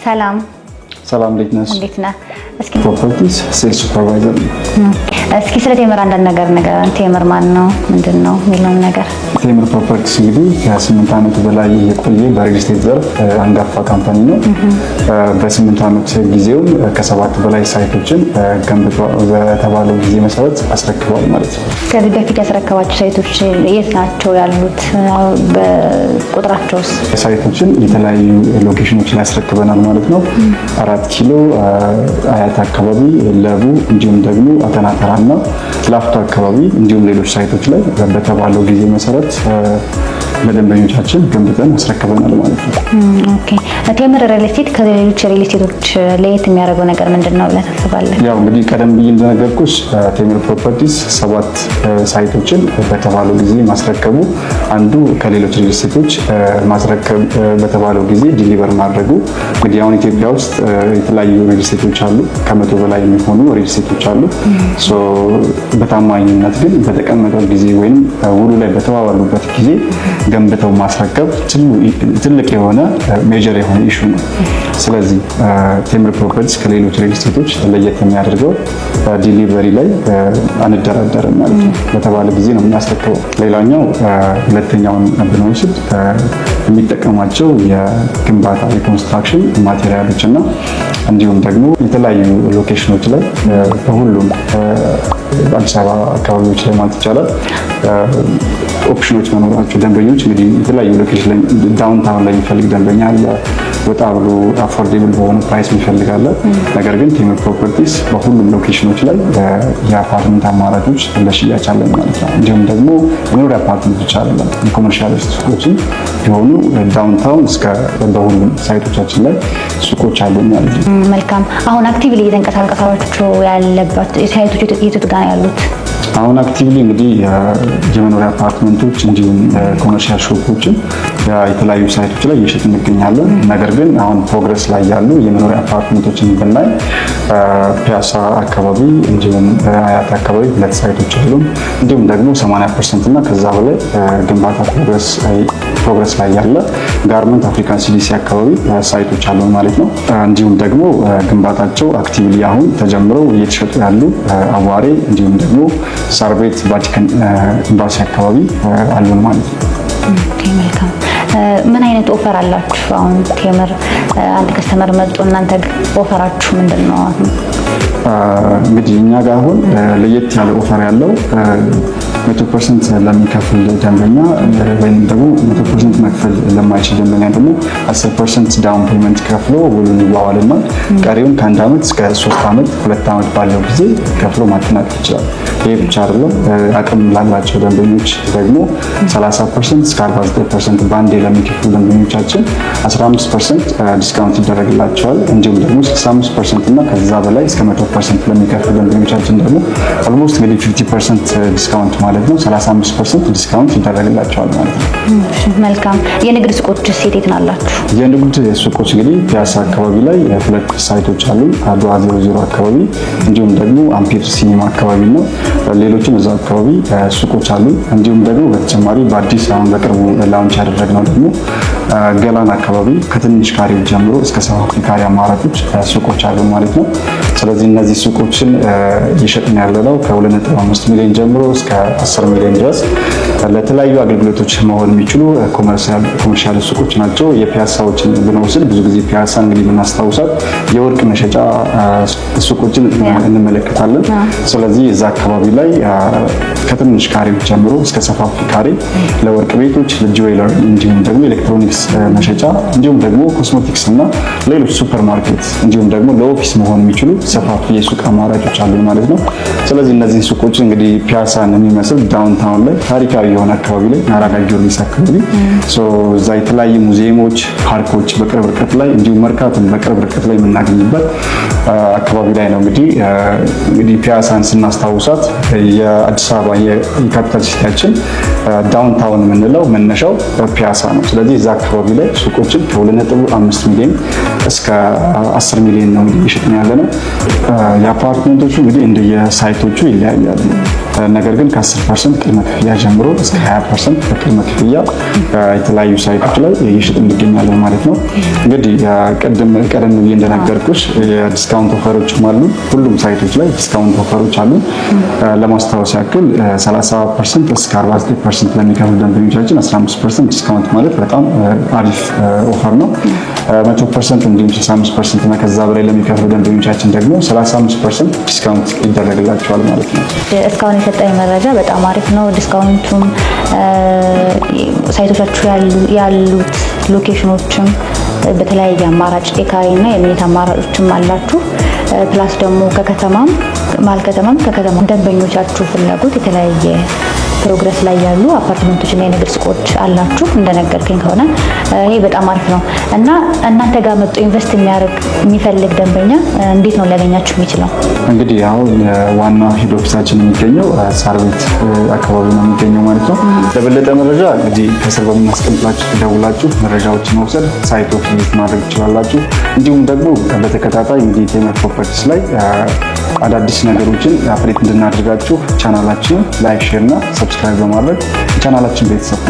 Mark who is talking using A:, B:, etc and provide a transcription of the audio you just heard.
A: ሰላም እንዴት ነህ?
B: እስኪ
A: ፕሮፐርቲስ ሴልስ ሱፐርቫይዘር
B: እስኪ ስለ ቴምር አንዳንድ ነገር ንገረን። ቴምር ማን ነው? ምንድነው የሚለውን ነገር።
A: ቴምር ፕሮፐርቲስ እንግዲህ ከ8 ዓመት በላይ የቆየ በሪል ስቴት ዘርፍ አንጋፋ ካምፓኒ ነው። በ8 ዓመት ጊዜው ከ7 በላይ ሳይቶችን ገንብቶ በተባለው ጊዜ መሰረት አስረክቧል ማለት ነው።
B: ከዚህ በፊት ያስረከባቸው ሳይቶች የት ናቸው ያሉት? በቁጥራቸውስ?
A: ሳይቶችን የተለያዩ ሎኬሽኖች ላይ አስረክበናል ማለት ነው። 4 ኪሎ አያት አካባቢ፣ ለቡ እንዲሁም ደግሞ አተናተራና ላፍቶ አካባቢ እንዲሁም ሌሎች ሳይቶች ላይ በተባለው ጊዜ መሰረት ለደንበኞቻችን ገንብተን አስረክበናል ማለት ነው።
B: ኦኬ። ቴምር ሪል ስቴት ከሌሎች ሪል ስቴቶች ለየት የሚያደርገው ነገር ምንድነው ብለህ ታስባለህ?
A: ያው እንግዲህ ቀደም ብዬ እንደነገርኩሽ ቴምር ፕሮፐርቲስ 7 ሳይቶችን በተባለው ጊዜ ማስረከቡ አንዱ ከሌሎች ሪል ስቴቶች ማስረከብ በተባለው ጊዜ ዲሊቨር ማድረጉ። እንግዲህ አሁን ኢትዮጵያ ውስጥ የተለያዩ ሪል ስቴቶች አሉ፣ ከ100 በላይ የሚሆኑ ሪል ስቴቶች አሉ። በታማኝነት ግን በተቀመጠው ጊዜ ወይም ውሉ ላይ በተባባሉበት ጊዜ ገንብተው ማስረከብ ትልቅ የሆነ ሜጀር የሆነ ኢሹ ነው። ስለዚህ ቴምር ፕሮፐርቲስ ከሌሎች ሪል ስቴቶች ለየት የሚያደርገው ዲሊቨሪ ላይ አንደራደርም ማለት ነው። በተባለ ጊዜ ነው የምናስረክበው። ሌላኛው ሁለተኛውን ብንወስድ የሚጠቀሟቸው የግንባታ የኮንስትራክሽን ማቴሪያሎች እና እንዲሁም ደግሞ የተለያዩ ሎኬሽኖች ላይ በሁሉም አዲስ አበባ አካባቢዎች ላይ ማለት ይቻላል ኦፕሽኖች መኖራቸው ደንበኞች እንግዲህ የተለያዩ ሎኬሽን ላይ ዳውንታውን ላይ የሚፈልግ ደንበኛ አለ፣ ወጣ ብሎ አፎርዴብል በሆነ ፕራይስ የሚፈልግ አለ። ነገር ግን ቴምር ፕሮፐርቲስ በሁሉም ሎኬሽኖች ላይ የአፓርትመንት አማራጮች ለሽያጭ አለን ማለት ነው። እንዲሁም ደግሞ የመኖሪያ አፓርትመንት ብቻ አይደለም፣ የኮመርሻል ሱቆችን የሆኑ ዳውንታውን እስከ በሁሉም ሳይቶቻችን ላይ ሱቆች አሉ ማለት ነው።
B: መልካም። አሁን አክቲቭሊ እየተንቀሳቀሳችሁ ያለበት ሳይቶች የት ጋር ያሉት?
A: አሁን አክቲቭሊ እንግዲህ የመኖሪያ አፓርትመንቶች እንዲሁም ኮመርሻል ሾፖችን የተለያዩ ሳይቶች ላይ እየሸጥ እንገኛለን። ነገር ግን አሁን ፕሮግረስ ላይ ያሉ የመኖሪያ አፓርትመንቶችን ብናይ ፒያሳ አካባቢ እንዲሁም አያት አካባቢ 2 ሳይቶች አሉ። እንዲሁም ደግሞ 80% እና ከዛ በላይ ግንባታ ፕሮግረስ ላይ ያለ ጋርመንት አፍሪካን ሲዲሲ አካባቢ ሳይቶች አሉ ማለት ነው። እንዲሁም ደግሞ ግንባታቸው አክቲቭሊ አሁን ተጀምረው እየተሸጡ ያሉ አዋሬ እንዲሁም ደግሞ ሳር ቤት ቫቲካን ኤምባሲ አካባቢ አሉን ማለት ነው።
B: ኦኬ፣ መልካም። ምን አይነት ኦፈር አላችሁ? አሁን ቴምር አንድ ከስተመር መጥቶ እናንተ ኦፈራችሁ ምንድነው?
A: እንግዲህ እኛ ጋር አሁን ለየት ያለ ኦፈር ያለው 100% ለሚከፍል ደንበኛ ወይም ደግሞ 100% መክፈል ለማይችል ደንበኛ ደግሞ 10% ዳውን ፔመንት ከፍሎ ውሉን ይዋዋልና ቀሪውን ከ1 ዓመት እስከ 3 ዓመት 2 ዓመት ባለው ጊዜ ከፍሎ ማጠናቀቅ ይችላል። ይሄ ብቻ አይደለም፣ አቅም ላላቸው ደንበኞች ደግሞ 30% እስከ 49% ባንዴ ለሚከፍሉ ደንበኞቻችን 15% ዲስካውንት ይደረግላቸዋል። እንዲሁም ደግሞ 65% እና ከዛ በላይ እስከ 100% ለሚከፍሉ ደንበኞቻችን ደግሞ ኦልሞስት እንግዲህ 50% ዲስካውንት ማለት ነው 35% ዲስካውንት ይደረግላቸዋል ማለት ነው።
B: መልካም። የንግድ ሱቆች የት ናላችሁ?
A: የንግድ ሱቆች እንግዲህ ፒያሳ አካባቢ ላይ 2 ሳይቶች አሉ፣ አድዋ 00 አካባቢ እንዲሁም ደግሞ አምፒር ሲኒማ አካባቢ ነው። ሌሎችም እዛ አካባቢ ሱቆች አሉ። እንዲሁም ደግሞ በተጨማሪ በአዲስ አሁን በቅርቡ ላውንች ያደረግነው ደግሞ ገላን አካባቢ ከትንሽ ካሬ ጀምሮ እስከ ሰፋፊ ካሬ አማራጮች ሱቆች አሉ ማለት ነው። ስለዚህ እነዚህ ሱቆችን እየሸጥን ያለነው ከ2.5 ሚሊዮን ጀምሮ እስከ 10 ሚሊዮን ድረስ ለተለያዩ አገልግሎቶች መሆን የሚችሉ ኮመርሻል ሱቆች ናቸው። የፒያሳዎችን ብንወስድ ብዙ ጊዜ ፒያሳ እንግዲህ የምናስታውሳት የወርቅ መሸጫ ሱቆችን እንመለከታለን። ስለዚህ እዛ አካባቢ ላይ ከትንሽ ካሬ ጀምሮ እስከ ሰፋፊ ካሬ ለወርቅ ቤቶች፣ ለጁዌለር እንዲሁም ደግሞ ኤሌክትሮኒክስ መሸጫ እንዲሁም ደግሞ ኮስሞቲክስ እና ሌሎች ሱፐር ማርኬት እንዲሁም ደግሞ ለኦፊስ መሆን የሚችሉ ሰፋፊ የሱቅ አማራጮች አሉ ማለት ነው። ስለዚህ እነዚህ ሱቆች እንግዲህ ፒያሳን የሚመስል ዳውንታውን ላይ ታሪካዊ የሆነ አካባቢ ላይ አራዳ ጊዮርጊስ አካባቢ እዛ የተለያዩ ሙዚየሞች፣ ፓርኮች በቅርብ ርቀት ላይ እንዲሁም መርካቶን በቅርብ ርቀት ላይ የምናገኝበት አካባቢ ላይ ነው። እንግዲህ ፒያሳን ስናስታውሳት የአዲስ አበባ የካፒታል ሲቲያችን ዳውንታውን የምንለው መነሻው ፒያሳ ነው። ስለዚህ እዛ አካባቢ ላይ ሱቆችን ከ2.5 ሚሊዮን እስከ 10 ሚሊዮን ነው እየሸጥን ያለነው። የአፓርትመንቶቹ እንግዲህ እንደየሳይቶቹ ይለያያሉ። ነገር ግን ከ10% ቅድመ ክፍያ ጀምሮ እስከ 20% በቅድመ ክፍያ የተለያዩ ሳይቶች ላይ እየሸጥን እንገኛለን ማለት ነው። እንግዲህ ቀደም ብዬ እንደነገርኩሽ የዲስካውንት ኦፈሮችም አሉ። ሁሉም ሳይቶች ላይ ዲስካውንት ኦፈሮች አሉ። ለማስታወስ ያክል 30% እስከ 49% ለሚከፍሉ ደንበኞቻችን 15% ዲስካውንት ማለት በጣም አሪፍ ኦፈር ነው። 100% እንዲሁም 65% እና ከዛ በላይ ለሚከፍሉ ደንበኞቻችን ደግሞ 35% ዲስካውንት ይደረግላቸዋል ማለት ነው።
B: እስካሁን የሰጠኝ መረጃ በጣም አሪፍ ነው። ዲስካውንቱም ሳይቶቻችሁ ያሉት ሎኬሽኖችም በተለያየ አማራጭ የካሬ እና የመኝታ አማራጮችም አላችሁ። ፕላስ ደግሞ ከከተማም ከከተማ ደንበኞቻችሁ ፍላጎት የተለያየ ፕሮግረስ ላይ ያሉ አፓርትመንቶችና የንግድ ሱቆች አላችሁ እንደነገርከኝ ከሆነ ይሄ በጣም አሪፍ ነው። እና እናንተ ጋር መጥቶ ኢንቨስት የሚፈልግ ደንበኛ እንዴት ነው ሊያገኛችሁ የሚችለው?
A: እንግዲህ አሁን ዋና ሄድ ኦፊሳችን የሚገኘው ሳር ቤት አካባቢ ነው የሚገኘው ማለት ነው። ለበለጠ መረጃ እንግዲህ ከስር በምናስቀምጥላችሁ ደውላችሁ መረጃዎችን መውሰድ ሳይቶች ቪዚት ማድረግ ትችላላችሁ። እንዲሁም ደግሞ በተከታታይ እንግዲህ ቴምር ፕሮፐርቲስ ላይ አዳዲስ ነገሮችን አፕዴት እንድናደርጋችሁ ቻናላችንን ላይክ፣ ሼር እና ሰብስክራይብ በማድረግ ቻናላችን ቤተሰብ